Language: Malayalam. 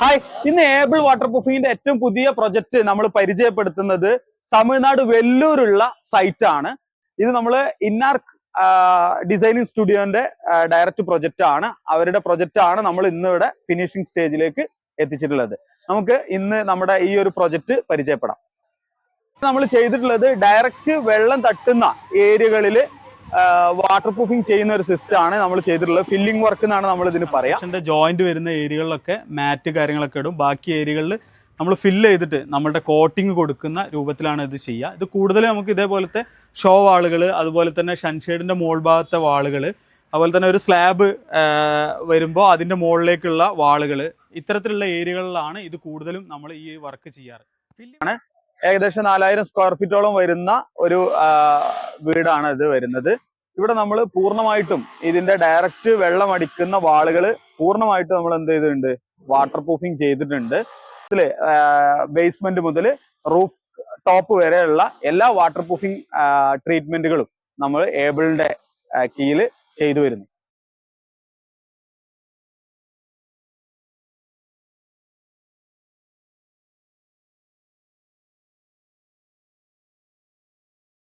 ഹായ്, ഇന്ന് ഏബിൾ വാട്ടർ പ്രൂഫിങ്ങിന്റെ ഏറ്റവും പുതിയ പ്രൊജക്ട് നമ്മൾ പരിചയപ്പെടുത്തുന്നത് തമിഴ്നാട് വെല്ലൂരുള്ള സൈറ്റ് ആണ്. ഇത് നമ്മൾ ഇന്നാർക്ക് ഡിസൈനിങ് സ്റ്റുഡിയോന്റെ ഡയറക്റ്റ് പ്രൊജക്റ്റ് ആണ്. അവരുടെ പ്രൊജക്റ്റ് ആണ് നമ്മൾ ഇന്ന് ഇവിടെ ഫിനിഷിംഗ് സ്റ്റേജിലേക്ക് എത്തിച്ചിട്ടുള്ളത്. നമുക്ക് ഇന്ന് നമ്മുടെ ഈ ഒരു പ്രൊജക്ട് പരിചയപ്പെടാം. നമ്മൾ ചെയ്തിട്ടുള്ളത് ഡയറക്റ്റ് വെള്ളം തട്ടുന്ന ഏരിയകളിൽ വാട്ടർ പ്രൂഫിംഗ് ചെയ്യുന്ന ഒരു സിസ്റ്റം ആണ് നമ്മൾ ചെയ്തിട്ടുള്ളത്. ഫില്ലിംഗ് വർക്ക് എന്നാണ് നമ്മൾ ഇതിന് പറയാം. ജോയിന്റ് വരുന്ന ഏരിയകളിലൊക്കെ മാറ്റ് കാര്യങ്ങളൊക്കെ ഇടും. ബാക്കി ഏരിയകളിൽ നമ്മൾ ഫില്ല് ചെയ്തിട്ട് നമ്മളുടെ കോട്ടിങ് കൊടുക്കുന്ന രൂപത്തിലാണ് ഇത് ചെയ്യുക. ഇത് കൂടുതൽ നമുക്ക് ഇതേപോലത്തെ ഷോ വാളുകൾ, അതുപോലെ തന്നെ സൺഷെയ്ഡിന്റെ മോൾ ഭാഗത്തെ വാളുകൾ, അതുപോലെ തന്നെ ഒരു സ്ലാബ് വരുമ്പോൾ അതിന്റെ മുകളിലേക്കുള്ള വാളുകൾ, ഇത്തരത്തിലുള്ള ഏരിയകളിലാണ് ഇത് കൂടുതലും നമ്മൾ ഈ വർക്ക് ചെയ്യാറ്. ആണ് ഏകദേശം 4000 സ്ക്വയർ ഫീറ്റോളം വരുന്ന ഒരു വീടാണ് ഇത് വരുന്നത്. ഇവിടെ നമ്മൾ പൂർണ്ണമായിട്ടും ഇതിന്റെ ഡയറക്റ്റ് വെള്ളം അടിക്കുന്ന വാളുകൾ പൂർണ്ണമായിട്ടും നമ്മൾ എന്ത് ചെയ്തിട്ടുണ്ട്, വാട്ടർ പ്രൂഫിങ് ചെയ്തിട്ടുണ്ട്. ഇതില് ബേസ്മെന്റ് മുതൽ റൂഫ് ടോപ്പ് വരെയുള്ള എല്ലാ വാട്ടർ പ്രൂഫിംഗ് ട്രീറ്റ്മെന്റുകളും നമ്മൾ ഏബിളിന്റെ കീഴിൽ ചെയ്തു വരുന്നു.